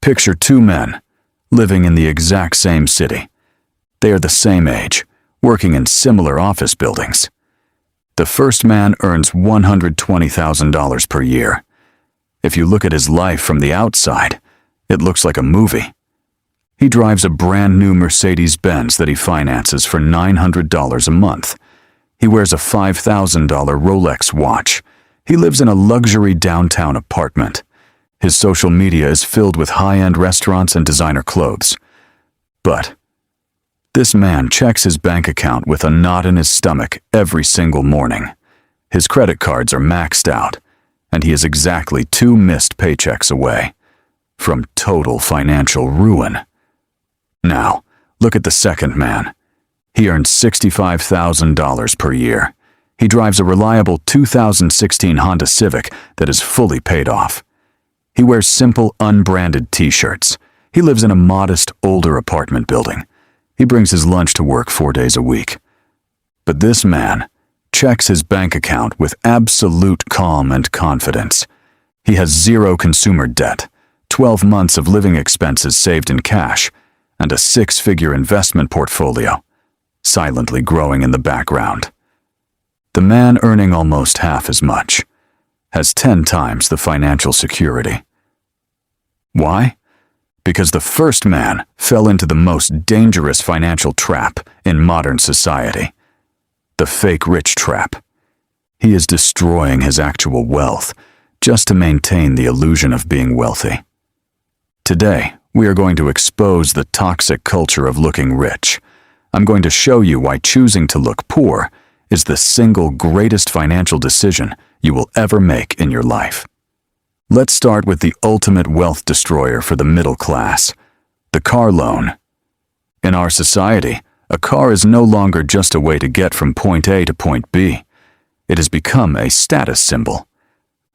Picture two men living in the exact same city. They are the same age, working in similar office buildings. The first man earns $120,000 per year. If you look at his life from the outside, it looks like a movie. He drives a brand new Mercedes-Benz that he finances for $900 a month. He wears a $5,000 Rolex watch. He lives in a luxury downtown apartment. His social media is filled with high-end restaurants and designer clothes. But this man checks his bank account with a knot in his stomach every single morning. His credit cards are maxed out, and he is exactly 2 missed paychecks away from total financial ruin. Now, look at the second man. He earns $65,000 per year. He drives a reliable 2016 Honda Civic that is fully paid off. He wears simple, unbranded t-shirts. He lives in a modest, older apartment building. He brings his lunch to work 4 days a week. But this man checks his bank account with absolute calm and confidence. He has 0 consumer debt, 12 months of living expenses saved in cash, and a 6-figure investment portfolio, silently growing in the background. The man earning almost half as much has 10 times the financial security. Why? Because the first man fell into the most dangerous financial trap in modern society, the fake rich trap. He is destroying his actual wealth just to maintain the illusion of being wealthy. Today, we are going to expose the toxic culture of looking rich. I'm going to show you why choosing to look poor is the single greatest financial decision you will ever make in your life. Let's start with the ultimate wealth destroyer for the middle class, the car loan. In our society, a car is no longer just a way to get from point A to point B. It has become a status symbol.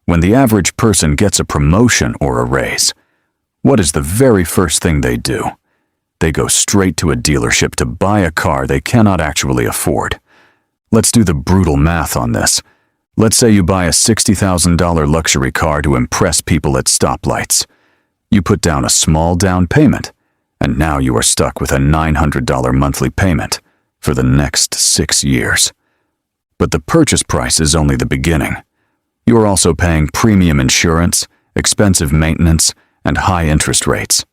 When the average person gets a promotion or a raise, what is the very first thing they do? They go straight to a dealership to buy a car they cannot actually afford. Let's do the brutal math on this. Let's say you buy a $60,000 luxury car to impress people at stoplights. You put down a small down payment, and now you are stuck with a $900 monthly payment for the next 6 years. But the purchase price is only the beginning. You are also paying premium insurance, expensive maintenance, and high interest rates.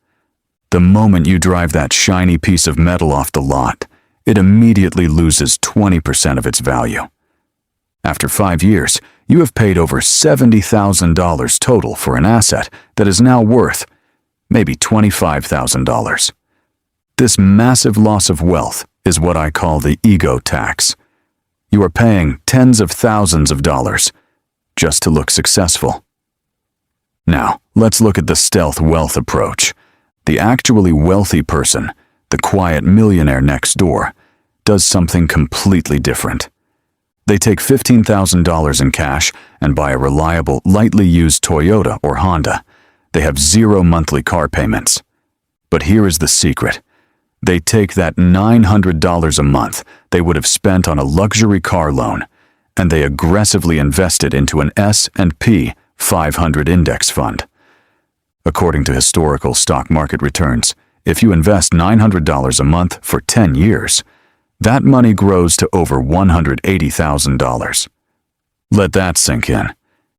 The moment you drive that shiny piece of metal off the lot, it immediately loses 20% of its value. After 5 years, you have paid over $70,000 total for an asset that is now worth maybe $25,000. This massive loss of wealth is what I call the ego tax. You are paying tens of thousands of dollars just to look successful. Now, let's look at the stealth wealth approach. The actually wealthy person, the quiet millionaire next door, does something completely different. They take $15,000 in cash and buy a reliable, lightly used Toyota or Honda. They have 0 monthly car payments. But here is the secret. They take that $900 a month they would have spent on a luxury car loan, and they aggressively invest it into an S&P 500 index fund. According to historical stock market returns, if you invest $900 a month for 10 years, that money grows to over $180,000. Let that sink in.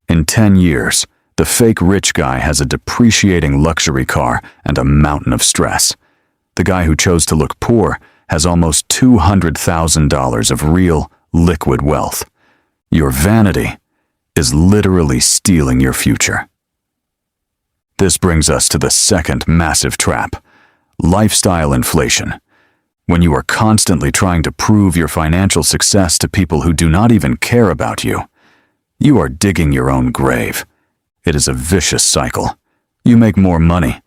In 10 years, the fake rich guy has a depreciating luxury car and a mountain of stress. The guy who chose to look poor has almost $200,000 of real, liquid wealth. Your vanity is literally stealing your future. This brings us to the second massive trap, lifestyle inflation. When you are constantly trying to prove your financial success to people who do not even care about you, you are digging your own grave. It is a vicious cycle. You make more money,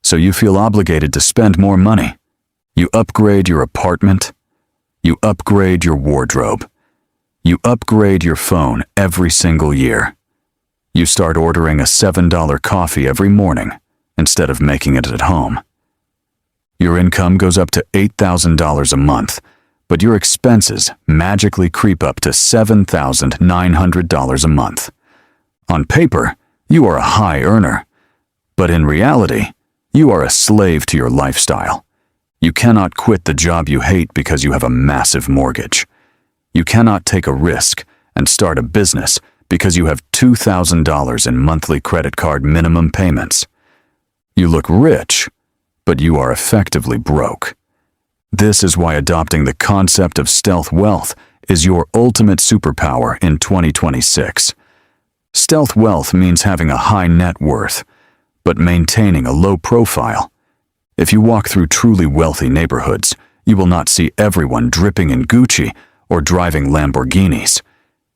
so you feel obligated to spend more money. You upgrade your apartment. You upgrade your wardrobe. You upgrade your phone every single year. You start ordering a $7 coffee every morning instead of making it at home. Your income goes up to $8,000 a month, but your expenses magically creep up to $7,900 a month. On paper, you are a high earner, but in reality, You are a slave to your lifestyle. You cannot quit the job you hate because you have a massive mortgage. You cannot take a risk and start a business because you have $2,000 in monthly credit card minimum payments. You look rich, but you are effectively broke. This is why adopting the concept of stealth wealth is your ultimate superpower in 2026. Stealth wealth means having a high net worth, but maintaining a low profile. If you walk through truly wealthy neighborhoods, you will not see everyone dripping in Gucci or driving Lamborghinis.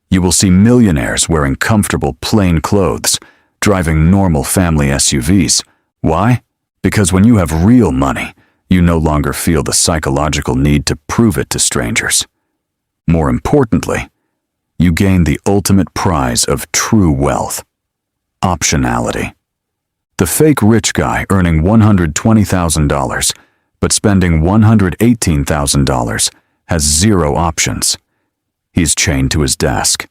You will see millionaires wearing comfortable plain clothes, driving normal family SUVs. Why? Because when you have real money, you no longer feel the psychological need to prove it to strangers. More importantly, you gain the ultimate prize of true wealth: optionality. The fake rich guy earning $120,000 but spending $118,000 has zero options. He's chained to his desk.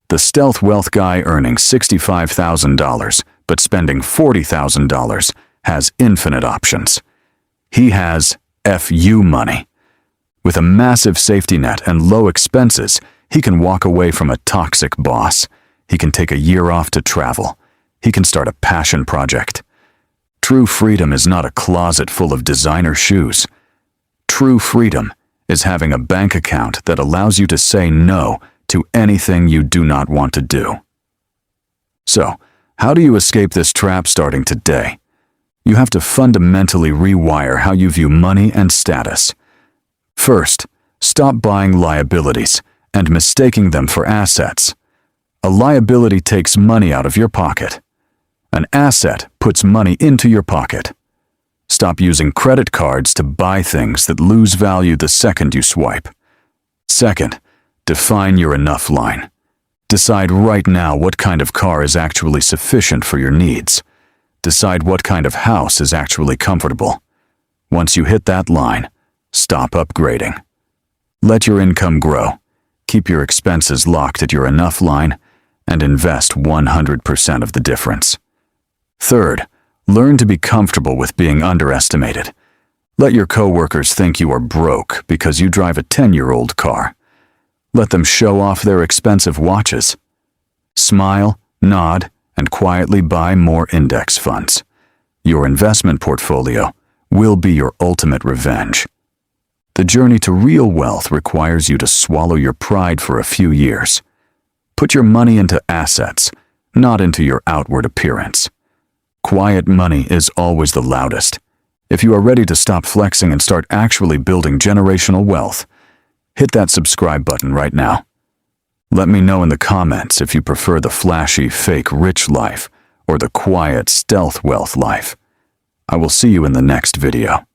The stealth wealth guy earning $65,000 but spending $40,000 has infinite options. He has FU money. With a massive safety net and low expenses, he can walk away from a toxic boss. He can take a year off to travel. He can start a passion project. True freedom is not a closet full of designer shoes. True freedom is having a bank account that allows you to say no to anything you do not want to do. So, how do you escape this trap starting today? You have to fundamentally rewire how you view money and status. First, stop buying liabilities and mistaking them for assets. A liability takes money out of your pocket. An asset puts money into your pocket. Stop using credit cards to buy things that lose value the second you swipe. Second, define your enough line. Decide right now what kind of car is actually sufficient for your needs. Decide what kind of house is actually comfortable. Once you hit that line, stop upgrading. Let your income grow. Keep your expenses locked at your enough line and invest 100% of the difference. Third, learn to be comfortable with being underestimated. Let your coworkers think you are broke because you drive a 10-year-old car. Let them show off their expensive watches. Smile, nod, and quietly buy more index funds. Your investment portfolio will be your ultimate revenge. The journey to real wealth requires you to swallow your pride for a few years. Put your money into assets, not into your outward appearance. Quiet money is always the loudest. If you are ready to stop flexing and start actually building generational wealth, hit that subscribe button right now. Let me know in the comments if you prefer the flashy, fake rich life or the quiet, stealth wealth life. I will see you in the next video.